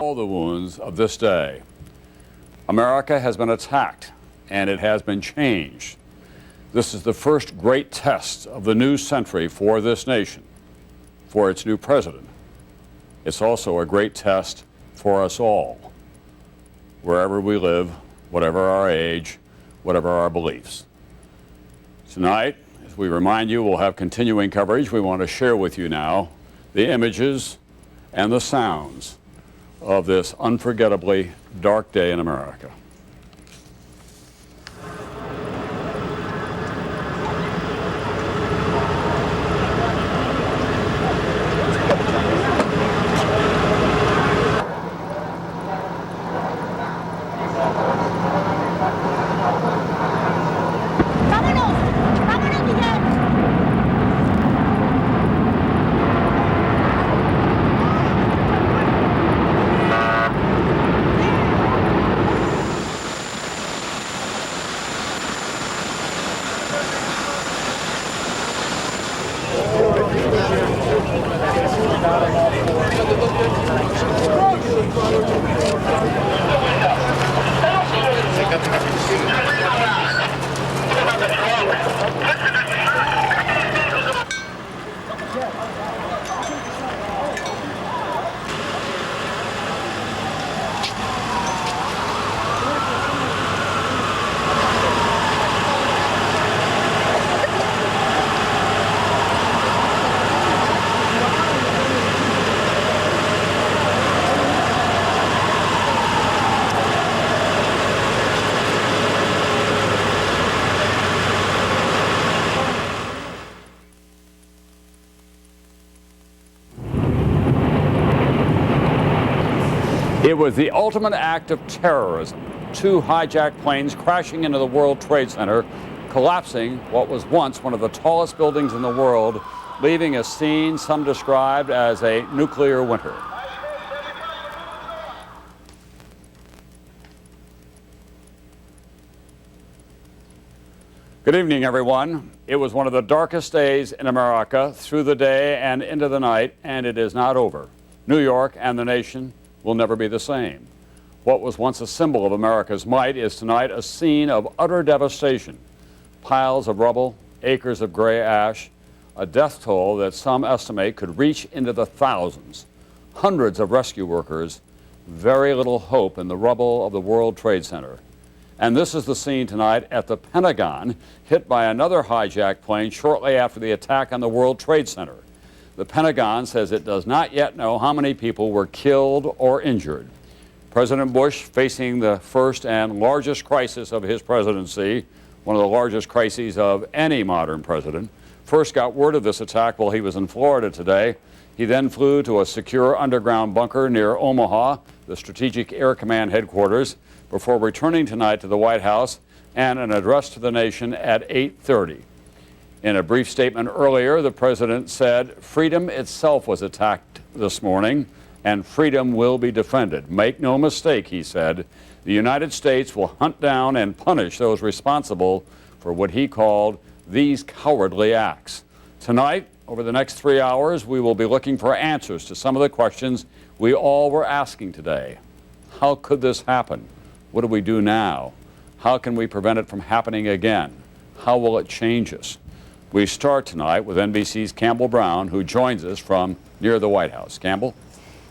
All the wounds of this day. America has been attacked, and it has been changed. This is the first great test of the new century for this nation, for its new president. It's also a great test for us all, wherever we live, whatever our age, whatever our beliefs. Tonight, as we remind you, we'll have continuing coverage. We want to share with you now the images and the sounds of this unforgettably dark day in America. It was the ultimate act of terrorism. Two hijacked planes crashing into the World Trade Center, collapsing what was once one of the tallest buildings in the world, leaving a scene some described as a nuclear winter. Good evening, everyone. It was one of the darkest days in America through the day and into the night, and it is not over. New York and the nation will never be the same. What was once a symbol of America's might is tonight a scene of utter devastation. Piles of rubble, acres of gray ash, a death toll that some estimate could reach into the thousands. Hundreds of rescue workers, very little hope in the rubble of the World Trade Center. And this is the scene tonight at the Pentagon, hit by another hijacked plane shortly after the attack on the World Trade Center. The Pentagon says it does not yet know how many people were killed or injured. President Bush, facing the first and largest crisis of his presidency, one of the largest crises of any modern president, first got word of this attack while he was in Florida today. He then flew to a secure underground bunker near Omaha, the Strategic Air Command headquarters, before returning tonight to the White House and an address to the nation at 8:30. In a brief statement earlier, the president said freedom itself was attacked this morning, and freedom will be defended. Make no mistake, he said, the United States will hunt down and punish those responsible for what he called these cowardly acts. Tonight, over the next 3 hours, we will be looking for answers to some of the questions we all were asking today. How could this happen? What do we do now? How can we prevent it from happening again? How will it change us? We start tonight with NBC's Campbell Brown, who joins us from near the White House. Campbell?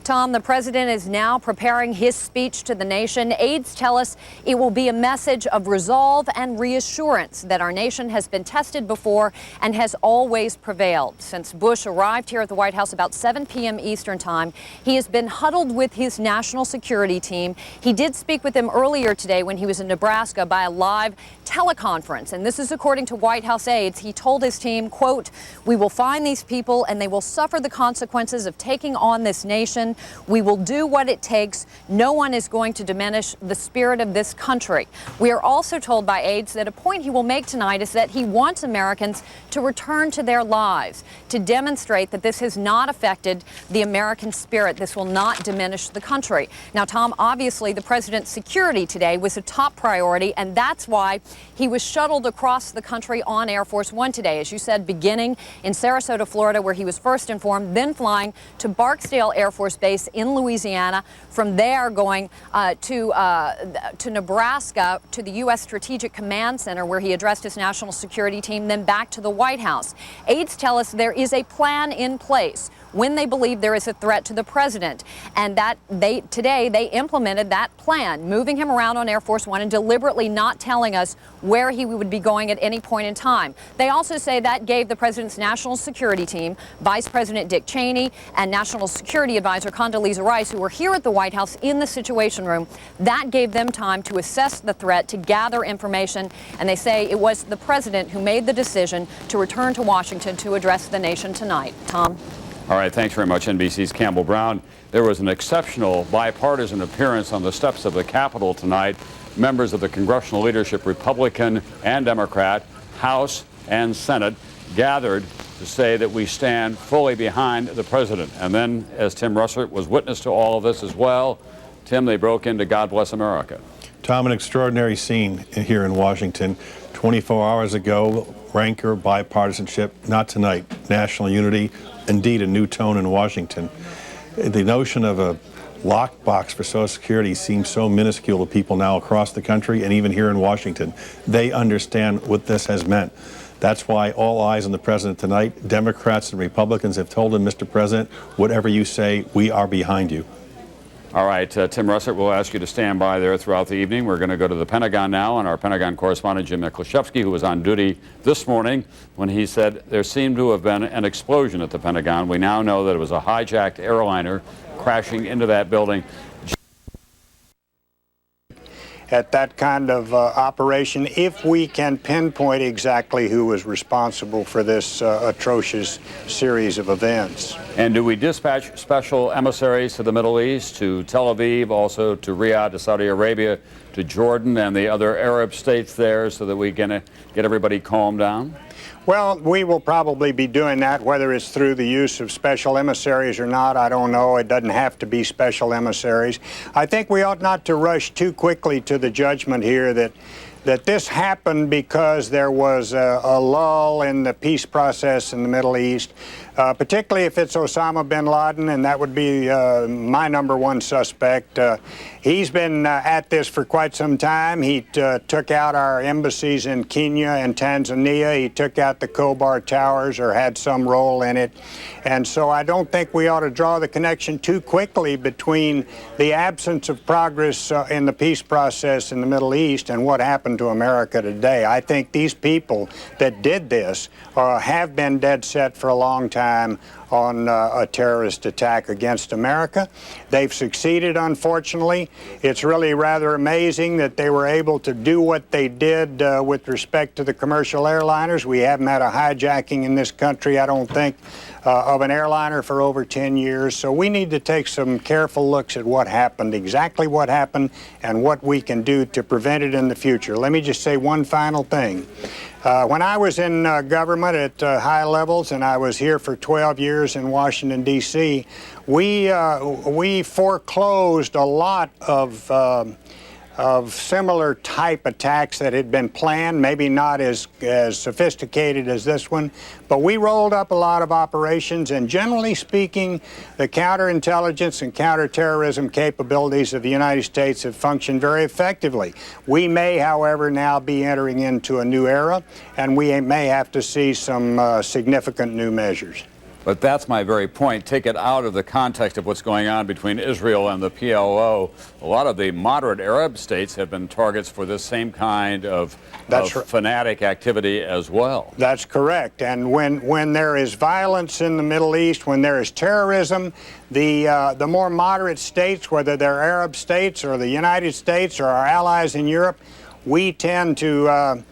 Tom, the president is now preparing his speech to the nation. Aides tell us it will be a message of resolve and reassurance that our nation has been tested before and has always prevailed. Since Bush arrived here at the White House about 7 p.m. Eastern time, he has been huddled with his national security team. He did speak with them earlier today when he was in Nebraska by a live teleconference. And this is according to White House aides. He told his team, quote, "We will find these people and they will suffer the consequences of taking on this nation. We will do what it takes. No one is going to diminish the spirit of this country." We are also told by aides that a point he will make tonight is that he wants Americans to return to their lives, to demonstrate that this has not affected the American spirit. This will not diminish the country. Now, Tom, obviously the president's security today was a top priority, and that's why he was shuttled across the country on Air Force One today, as you said, beginning in Sarasota, Florida, where he was first informed, then flying to Barksdale Air Force Base in Louisiana. From there, going to Nebraska, to the U.S. Strategic Command Center, where he addressed his national security team, then back to the White House. Aides tell us there is a plan in place when they believe there is a threat to the president, and that today they implemented that plan, moving him around on Air Force One and deliberately not telling us where he would be going at any point in time. They also say that gave the president's national security team, Vice President Dick Cheney and National Security Advisor Condoleezza Rice, who were here at the White House in the Situation Room, that gave them time to assess the threat, to gather information, and they say it was the president who made the decision to return to Washington to address the nation tonight. Tom? All right, thanks very much, NBC's Campbell Brown. There was an exceptional bipartisan appearance on the steps of the Capitol tonight. Members of the congressional leadership, Republican and Democrat, House and Senate, gathered to say that we stand fully behind the president. And then, as Tim Russert was witness to all of this as well, Tim, they broke into God Bless America. Tom, an extraordinary scene here in Washington. 24 hours ago, rancor, bipartisanship, not tonight. National unity, indeed a new tone in Washington. The notion of a lockbox for Social Security seems so minuscule to people now across the country and even here in Washington. They understand what this has meant. That's why all eyes on the president tonight. Democrats and Republicans have told him, Mr. President, whatever you say, we are behind you. All right, Tim Russert, we'll ask you to stand by there throughout the evening. We're going to go to the Pentagon now, and our Pentagon correspondent, Jim Miklashevsky, who was on duty this morning when he said there seemed to have been an explosion at the Pentagon. We now know that it was a hijacked airliner crashing into that building. At that kind of operation, if we can pinpoint exactly who was responsible for this atrocious series of events. And do we dispatch special emissaries to the Middle East, to Tel Aviv, also to Riyadh, to Saudi Arabia, to Jordan and the other Arab states there so that we can get everybody calmed down? Well, we will probably be doing that, whether it's through the use of special emissaries or not. I don't know. It doesn't have to be special emissaries. I think we ought not to rush too quickly to the judgment here that this happened because there was a lull in the peace process in the Middle East, particularly if it's Osama bin Laden, and that would be my #1 suspect. He's been at this for quite some time. He took out our embassies in Kenya and Tanzania. He took out the Khobar Towers, or had some role in it. And so I don't think we ought to draw the connection too quickly between the absence of progress in the peace process in the Middle East and what happened to America today. I think these people that did this have been dead set for a long time on a terrorist attack against America. They've succeeded, unfortunately. It's really rather amazing that they were able to do what they did with respect to the commercial airliners. We haven't had a hijacking in this country, I don't think, of an airliner for over 10 years. So we need to take some careful looks at what happened, exactly what happened, and what we can do to prevent it in the future. Let me just say one final thing. When I was in government at high levels, and I was here for 12 years in Washington, D.C., we foreclosed a lot of similar type attacks that had been planned, maybe not as sophisticated as this one, but we rolled up a lot of operations, and generally speaking, the counterintelligence and counterterrorism capabilities of the United States have functioned very effectively. We may, however, now be entering into a new era, and we may have to see some significant new measures. But that's my very point. Take it out of the context of what's going on between Israel and the PLO. A lot of the moderate Arab states have been targets for this same kind of fanatic activity as well. That's correct. And when there is violence in the Middle East, when there is terrorism, the more moderate states, whether they're Arab states or the United States or our allies in Europe, we tend to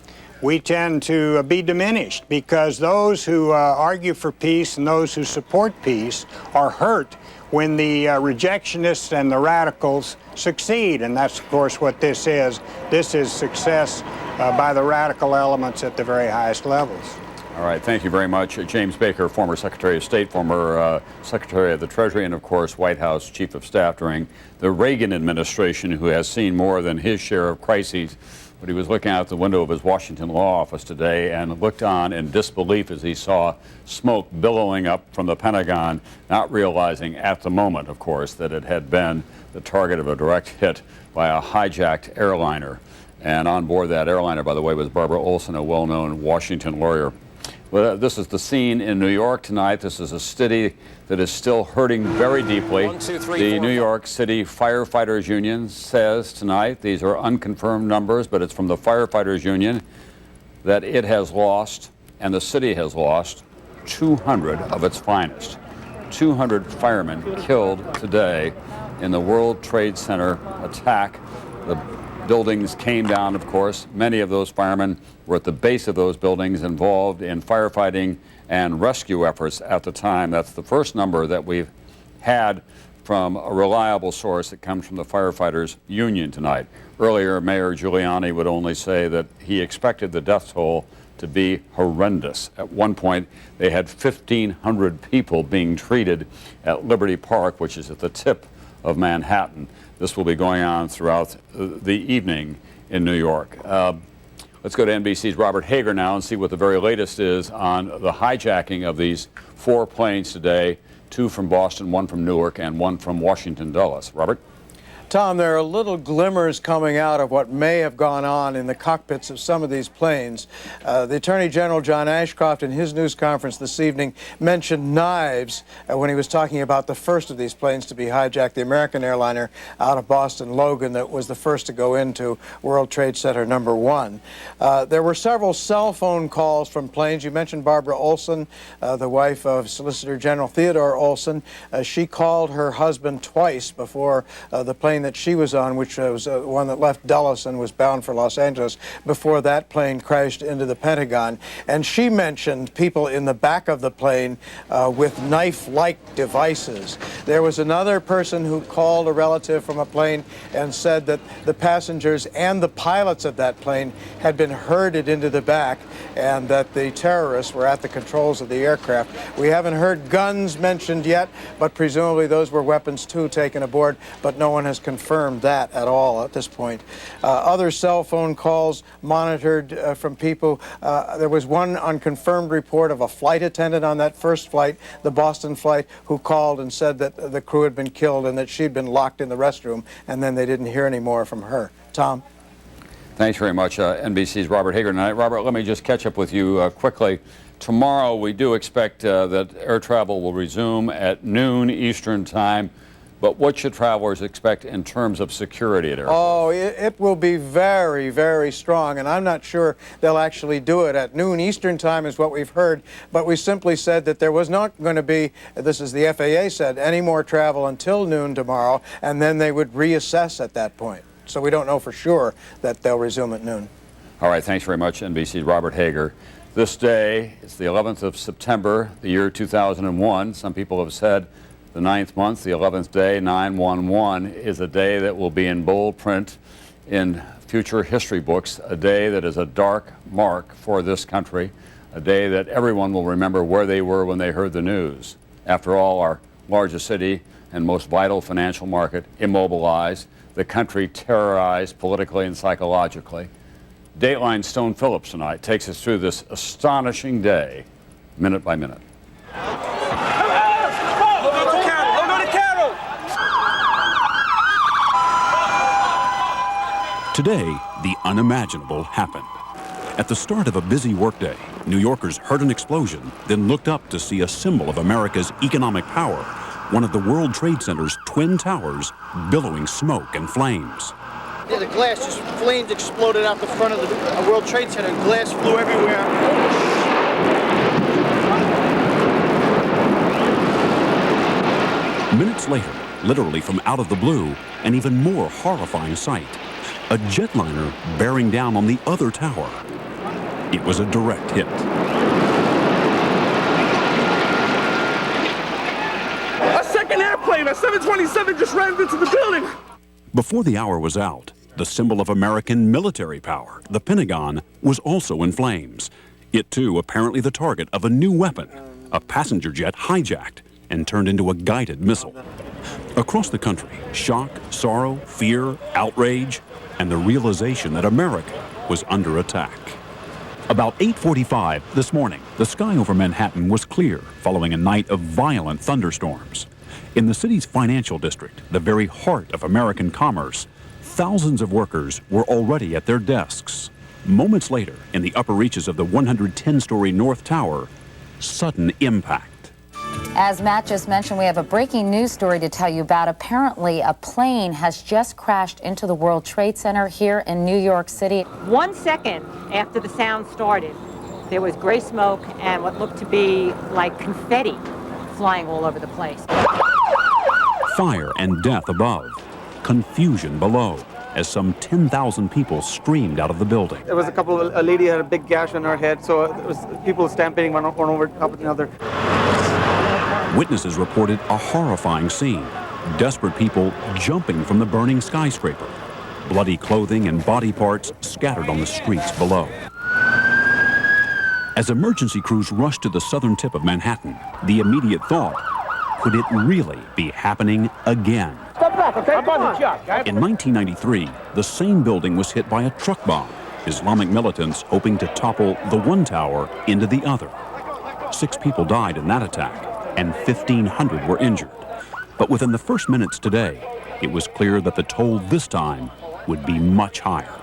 be diminished, because those who argue for peace and those who support peace are hurt when the rejectionists and the radicals succeed. And that's, of course, what this is. This is success by the radical elements at the very highest levels. All right, thank you very much. James Baker, former Secretary of State, former Secretary of the Treasury, and of course White House Chief of Staff during the Reagan administration, who has seen more than his share of crises but he was looking out the window of his Washington law office today and looked on in disbelief as he saw smoke billowing up from the Pentagon, not realizing at the moment, of course, that it had been the target of a direct hit by a hijacked airliner. And on board that airliner, by the way, was Barbara Olson, a well-known Washington lawyer. Well, this is the scene in New York tonight. This is a city that is still hurting very deeply. The New York City Firefighters Union says tonight, these are unconfirmed numbers, but it's from the Firefighters Union, that it has lost, and the city has lost, 200 of its finest. 200 firemen killed today in the World Trade Center attack. The buildings came down, of course. Many of those firemen were at the base of those buildings, involved in firefighting and rescue efforts at the time. That's the first number that we've had from a reliable source that comes from the Firefighters Union tonight. Earlier, Mayor Giuliani would only say that he expected the death toll to be horrendous. At one point, they had 1,500 people being treated at Liberty Park, which is at the tip of Manhattan. This will be going on throughout the evening in New York. Let's go to NBC's Robert Hager now and see what the very latest is on the hijacking of these 4 planes today, 2 from Boston, 1 from Newark, and 1 from Washington Dulles. Robert? Tom, there are little glimmers coming out of what may have gone on in the cockpits of some of these planes. The Attorney General John Ashcroft in his news conference this evening mentioned knives when he was talking about the first of these planes to be hijacked, the American airliner out of Boston Logan that was the first to go into World Trade Center number 1. There were several cell phone calls from planes. You mentioned Barbara Olson, the wife of Solicitor General Theodore Olson. She called her husband twice before the plane that she was on, which was one that left Dulles and was bound for Los Angeles, before that plane crashed into the Pentagon. And she mentioned people in the back of the plane with knife-like devices. There was another person who called a relative from a plane and said that the passengers and the pilots of that plane had been herded into the back and that the terrorists were at the controls of the aircraft. We haven't heard guns mentioned yet, but presumably those were weapons too taken aboard, but no one has confirmed that at all at this point. Other cell phone calls monitored from people. There was one unconfirmed report of a flight attendant on that first flight, the Boston flight, who called and said that the crew had been killed and that she'd been locked in the restroom, and then they didn't hear any more from her. Tom? Thanks very much, NBC's Robert Hager tonight. Robert, let me just catch up with you quickly. Tomorrow, we do expect that air travel will resume at noon Eastern time. But what should travelers expect in terms of security at airports? Oh, it will be very, very strong, and I'm not sure they'll actually do it at noon Eastern time is what we've heard, but we simply said that there was not going to be, this is the FAA said, any more travel until noon tomorrow, and then they would reassess at that point. So we don't know for sure that they'll resume at noon. All right, thanks very much, NBC's Robert Hager. This day, it's the 11th of September, the year 2001. Some people have said the 9th month, the 11th day, 9/11, is a day that will be in bold print in future history books, a day that is a dark mark for this country, a day that everyone will remember where they were when they heard the news. After all, our largest city and most vital financial market immobilized, the country terrorized politically and psychologically. Dateline's Stone Phillips tonight takes us through this astonishing day, minute by minute. Today, the unimaginable happened. At the start of a busy workday, New Yorkers heard an explosion, then looked up to see a symbol of America's economic power, one of the World Trade Center's twin towers, billowing smoke and flames. Yeah, the glass, just flames exploded out the front of the World Trade Center. Glass flew everywhere. Minutes later, literally from out of the blue, an even more horrifying sight. A jetliner bearing down on the other tower. It was a direct hit. A second airplane, a 727, just rammed into the building. Before the hour was out, the symbol of American military power, the Pentagon, was also in flames. It too apparently the target of a new weapon, a passenger jet hijacked and turned into a guided missile. Across the country, shock, sorrow, fear, outrage. and the realization that America was under attack. About 8:45 this morning, the sky over Manhattan was clear following a night of violent thunderstorms. In the city's financial district, the very heart of American commerce, thousands of workers were already at their desks. Moments later, in the upper reaches of the 110-story North Tower, sudden impact. As Matt just mentioned, we have a breaking news story to tell you about. Apparently, a plane has just crashed into the World Trade Center here in New York City. 1 second after the sound started, there was gray smoke and what looked to be like confetti flying all over the place. Fire and death above, confusion below, as some 10,000 people streamed out of the building. There was a lady had a big gash on her head, so it was people stampeding one over top of another. Witnesses reported a horrifying scene. Desperate people jumping from the burning skyscraper. Bloody clothing and body parts scattered on the streets below. As emergency crews rushed to the southern tip of Manhattan, the immediate thought, could it really be happening again? Step back, okay? I'm on the job, guys. In 1993, the same building was hit by a truck bomb, Islamic militants hoping to topple the one tower into the other. 6 people died in that attack, and 1,500 were injured. But within the first minutes today, it was clear that the toll this time would be much higher.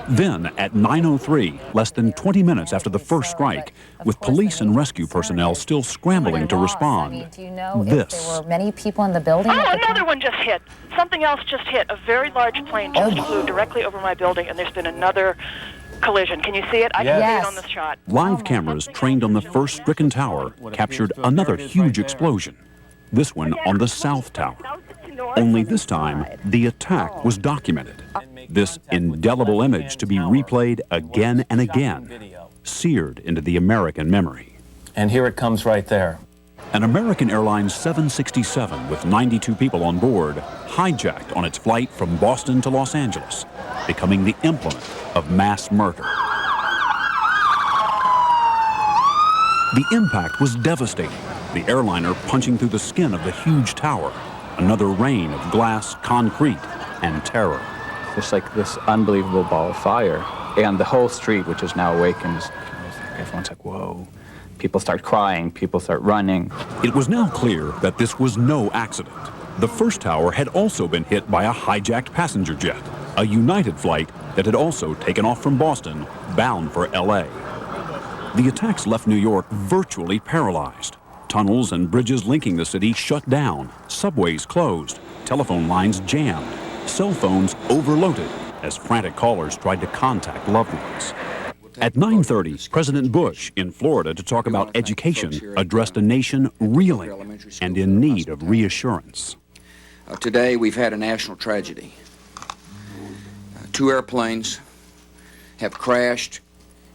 Then, at 9:03, less than 20 minutes after the first strike, with police and rescue personnel still scrambling to respond, Do you know if this. there were many people in the building? Oh, at the another time? one just hit. Something else just hit. A very large plane just flew directly over my building, and there's been another collision. Can you see it? I can see it on this shot. Live cameras trained on the first stricken tower captured another huge explosion, this one on the South Tower. Only this time, the attack was documented. This indelible image to be replayed again and again, seared into the American memory. And here it comes right there. An American Airlines 767 with 92 people on board hijacked on its flight from Boston to Los Angeles, becoming the implement of mass murder. The impact was devastating, the airliner punching through the skin of the huge tower, another rain of glass, concrete, and terror. It's like this unbelievable ball of fire. And the whole street, which is now awakened, everyone's like, whoa. People start crying, people start running. It was now clear that this was no accident. The first tower had also been hit by a hijacked passenger jet, a United flight that had also taken off from Boston, bound for LA. The attacks left New York virtually paralyzed. Tunnels and bridges linking the city shut down, subways closed, telephone lines jammed, cell phones overloaded as frantic callers tried to contact loved ones. At 9:30, President Bush in Florida to talk about education addressed a nation reeling and in need of reassurance. Today we've had a national tragedy. 2 airplanes have crashed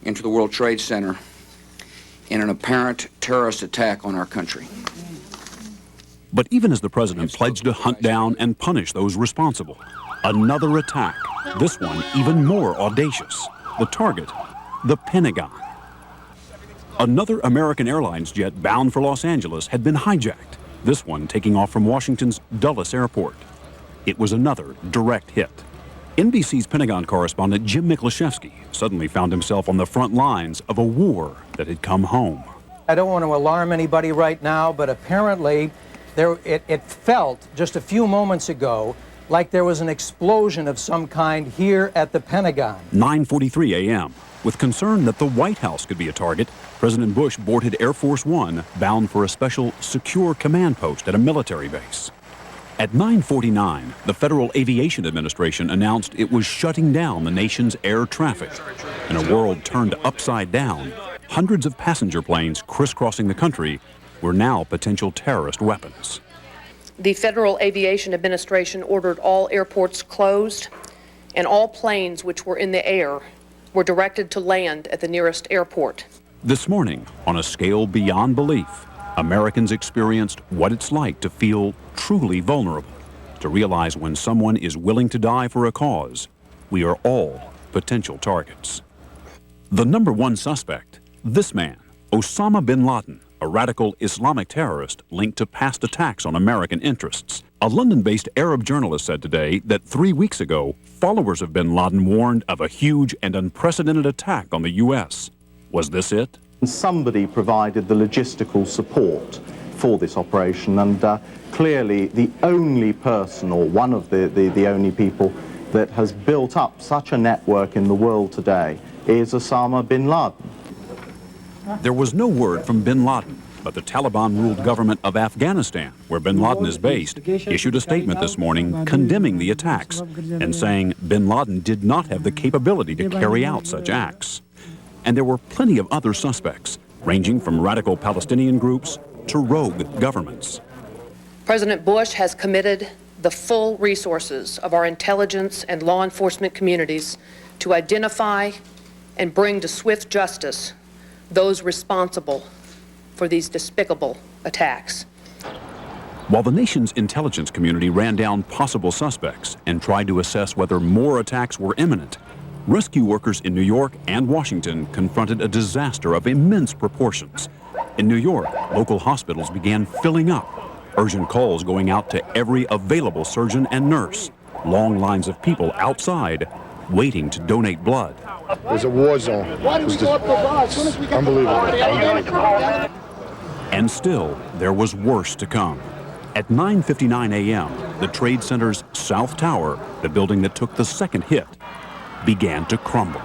into the World Trade Center in an apparent terrorist attack on our country. But even as the president pledged to hunt down and punish those responsible, another attack, this one even more audacious. The target, the Pentagon. Another American Airlines jet bound for Los Angeles had been hijacked, this one taking off from Washington's Dulles Airport. It was another direct hit. NBC's Pentagon correspondent Jim Miklaszewski suddenly found himself on the front lines of a war that had come home. I don't want to alarm anybody right now, but apparently it felt just a few moments ago like there was an explosion of some kind here at the Pentagon. 9:43 a.m. With concern that the White House could be a target, President Bush boarded Air Force One bound for a special secure command post at a military base. At 9:49, the Federal Aviation Administration announced it was shutting down the nation's air traffic. In a world turned upside down, hundreds of passenger planes crisscrossing the country were now potential terrorist weapons. The Federal Aviation Administration ordered all airports closed, and all planes which were in the air were directed to land at the nearest airport. This morning, on a scale beyond belief, Americans experienced what it's like to feel truly vulnerable, to realize when someone is willing to die for a cause, we are all potential targets. The number one suspect, this man, Osama bin Laden, a radical Islamic terrorist linked to past attacks on American interests. A London-based Arab journalist said today that 3 weeks ago, followers of bin Laden warned of a huge and unprecedented attack on the U.S. Was this it? Somebody provided the logistical support for this operation, and clearly the only person, or one of the only people, that has built up such a network in the world today is Osama bin Laden. There was no word from bin Laden, but the Taliban-ruled government of Afghanistan, where bin Laden is based, issued a statement this morning condemning the attacks and saying bin Laden did not have the capability to carry out such acts. And there were plenty of other suspects, ranging from radical Palestinian groups to rogue governments. President Bush has committed the full resources of our intelligence and law enforcement communities to identify and bring to swift justice those responsible for these despicable attacks. While the nation's intelligence community ran down possible suspects and tried to assess whether more attacks were imminent, rescue workers in New York and Washington confronted a disaster of immense proportions. In New York, local hospitals began filling up, urgent calls going out to every available surgeon and nurse, long lines of people outside waiting to donate blood. It was a war zone. It was just unbelievable. And still, there was worse to come. At 9:59 a.m., the Trade Center's South Tower, the building that took the second hit, began to crumble.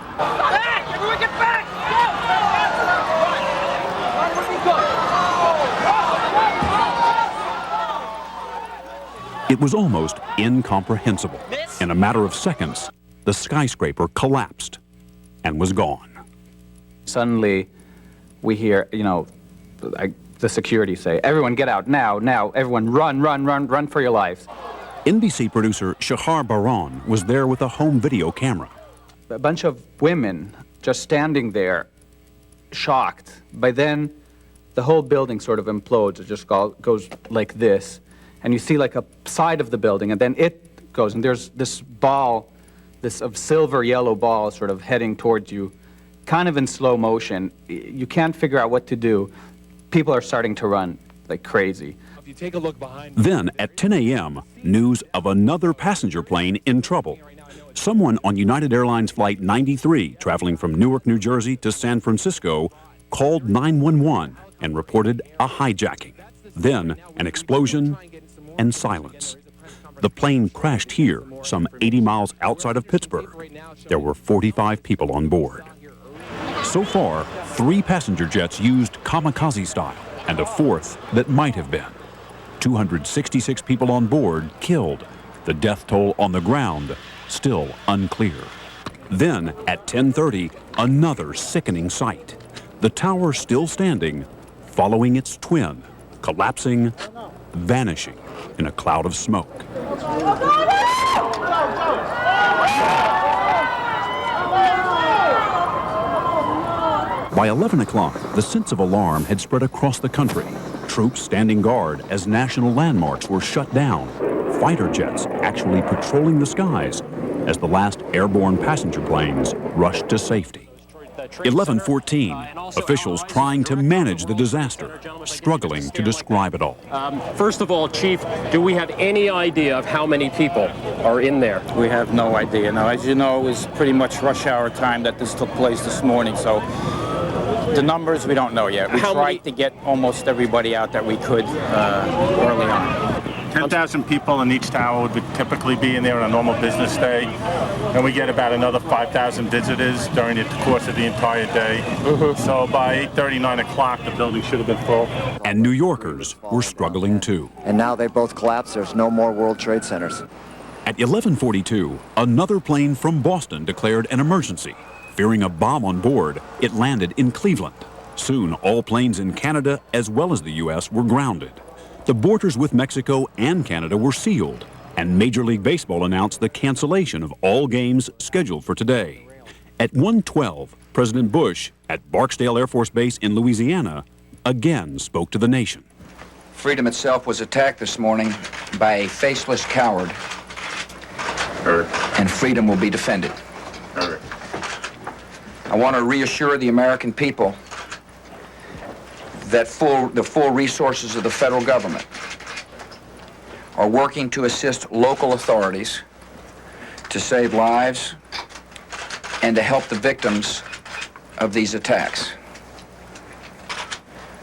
It was almost incomprehensible. In a matter of seconds, the skyscraper collapsed and was gone. Suddenly, we hear, the security say, everyone get out now, everyone run for your lives. NBC producer Shahar Baran was there with a home video camera. A bunch of women just standing there, shocked. By then, the whole building sort of implodes. It just goes like this. And you see like a side of the building, and then it goes, and there's this ball, this silver yellow ball sort of heading towards you, kind of in slow motion. You can't figure out what to do. People are starting to run like crazy. If you take a look behind Then, at 10 a.m., news of another passenger plane in trouble. Someone on United Airlines Flight 93, traveling from Newark, New Jersey to San Francisco, called 911 and reported a hijacking. Then, an explosion and silence. The plane crashed here, some 80 miles outside of Pittsburgh. There were 45 people on board. So far, 3 passenger jets used kamikaze style, and a 4th that might have been. 266 people on board killed. The death toll on the ground still unclear. Then, at 10:30, another sickening sight. The tower still standing, following its twin, collapsing, vanishing in a cloud of smoke. By 11 o'clock, the sense of alarm had spread across the country. Troops standing guard as national landmarks were shut down. Fighter jets actually patrolling the skies as the last airborne passenger planes rushed to safety. 11:14, officials trying to manage the disaster, struggling to describe it all. First of all, Chief, do we have any idea of how many people are in there? We have no idea. Now, as you know, it was pretty much rush hour time that this took place this morning, so the numbers we don't know yet. We tried to get almost everybody out that we could early on. 10,000 people in each tower would typically be in there on a normal business day, and we get about another 5,000 visitors during the course of the entire day. So by 8:30, 9 o'clock, the building should have been full. And New Yorkers were struggling too. And now they both collapsed. There's no more World Trade Centers. At 11:42, another plane from Boston declared an emergency. Fearing a bomb on board, it landed in Cleveland. Soon, all planes in Canada as well as the U.S. were grounded. The borders with Mexico and Canada were sealed, and Major League Baseball announced the cancellation of all games scheduled for today. At 1:12, President Bush, at Barksdale Air Force Base in Louisiana, again spoke to the nation. Freedom itself was attacked this morning by a faceless coward, and freedom will be defended. I want to reassure the American people that the full resources of the federal government are working to assist local authorities to save lives and to help the victims of these attacks.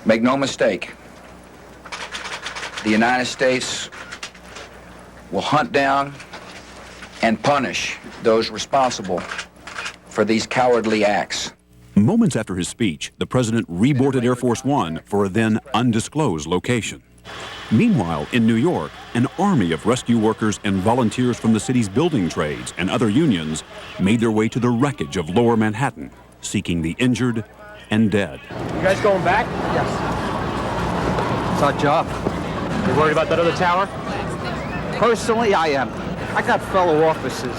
Make no mistake, the United States will hunt down and punish those responsible for these cowardly acts. Moments after his speech, the president reboarded Air Force One for a then undisclosed location. Meanwhile, in New York, an army of rescue workers and volunteers from the city's building trades and other unions made their way to the wreckage of Lower Manhattan, seeking the injured and dead. You guys going back? Yes. It's our job. You worried about that other tower? Personally, I am. I got fellow officers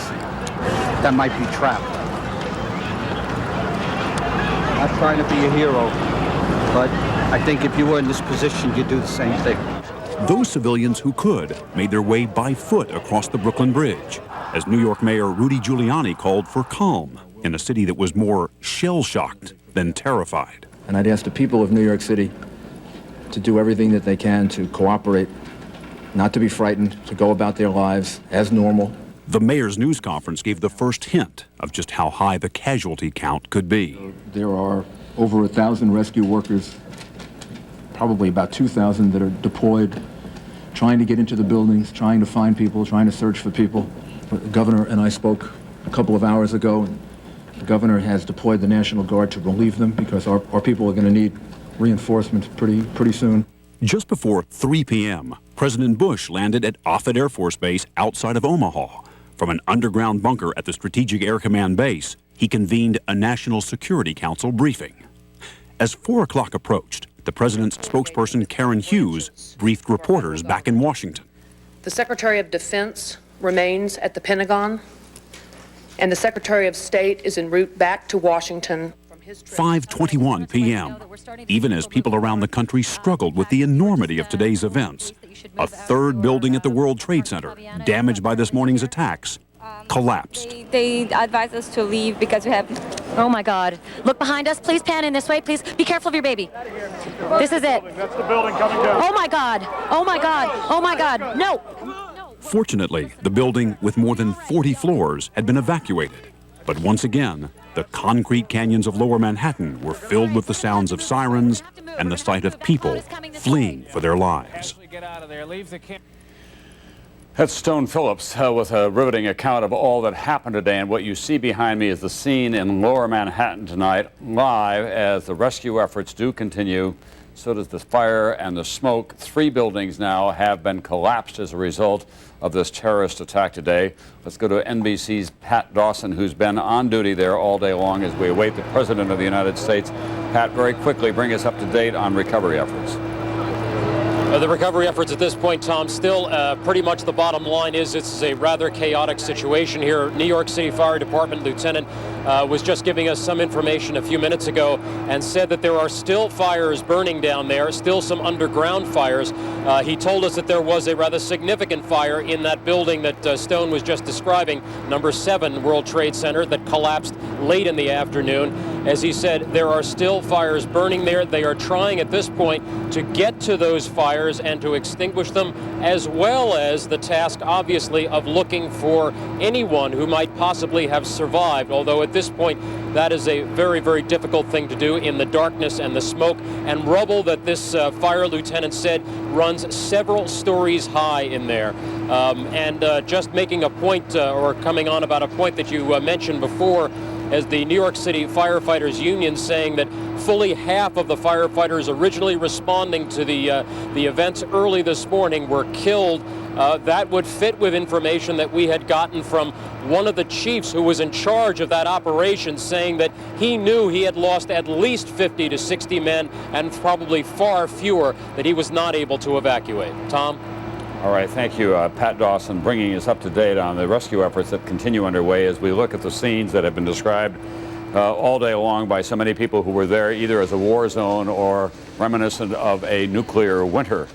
that might be trapped. I'm not trying to be a hero, but I think if you were in this position, you'd do the same thing. Those civilians who could made their way by foot across the Brooklyn Bridge, as New York Mayor Rudy Giuliani called for calm in a city that was more shell-shocked than terrified. And I'd ask the people of New York City to do everything that they can to cooperate, not to be frightened, to go about their lives as normal. The mayor's news conference gave the first hint of just how high the casualty count could be. There are over 1,000 rescue workers, probably about 2,000 that are deployed, trying to get into the buildings, trying to find people, trying to search for people. The governor and I spoke a couple of hours ago. The governor has deployed the National Guard to relieve them because our people are going to need reinforcements pretty soon. Just before 3 p.m., President Bush landed at Offutt Air Force Base outside of Omaha. From an underground bunker at the Strategic Air Command Base, he convened a National Security Council briefing. As 4 o'clock approached, the president's spokesperson, Karen Hughes, briefed reporters back in Washington. The Secretary of Defense remains at the Pentagon, and the Secretary of State is en route back to Washington. 5:21 p.m., even as people around the country struggled with the enormity of today's events. A third building at the World Trade Center, damaged by this morning's attacks, collapsed. They advised us to leave because we have... Oh my God. Look behind us. Please pan in this way. Please be careful of your baby. This is it. That's the building coming down. Oh my God. Oh my God. Oh my God. No. Fortunately, the building with more than 40 floors had been evacuated. But once again, the concrete canyons of Lower Manhattan were filled with the sounds of sirens and the sight of people fleeing for their lives. That's Stone Phillips with a riveting account of all that happened today. And what you see behind me is the scene in Lower Manhattan tonight, live as the rescue efforts do continue. So does the fire and the smoke. 3 buildings now have been collapsed as a result of this terrorist attack today. Let's go to NBC's Pat Dawson, who's been on duty there all day long as we await the President of the United States. Pat, very quickly, bring us up to date on recovery efforts. The recovery efforts at this point, Tom, still pretty much the bottom line is it's a rather chaotic situation here. New York City Fire Department Lieutenant was just giving us some information a few minutes ago and said that there are still fires burning down there, still some underground fires. He told us that there was a rather significant fire in that building that Stone was just describing, number 7 World Trade Center, that collapsed late in the afternoon. As he said, there are still fires burning there. They are trying at this point to get to those fires and to extinguish them, as well as the task, obviously, of looking for anyone who might possibly have survived, although at this point that is a very, very difficult thing to do in the darkness and the smoke and rubble that this fire lieutenant said runs several stories high in there. Just making a point or coming on about a point that you mentioned before, as the New York City Firefighters Union saying that fully half of the firefighters originally responding to the events early this morning were killed. That would fit with information that we had gotten from one of the chiefs who was in charge of that operation, saying that he knew he had lost at least 50 to 60 men and probably far fewer that he was not able to evacuate. Tom? All right, thank you, Pat Dawson, bringing us up to date on the rescue efforts that continue underway as we look at the scenes that have been described all day long by so many people who were there either as a war zone or reminiscent of a nuclear winter.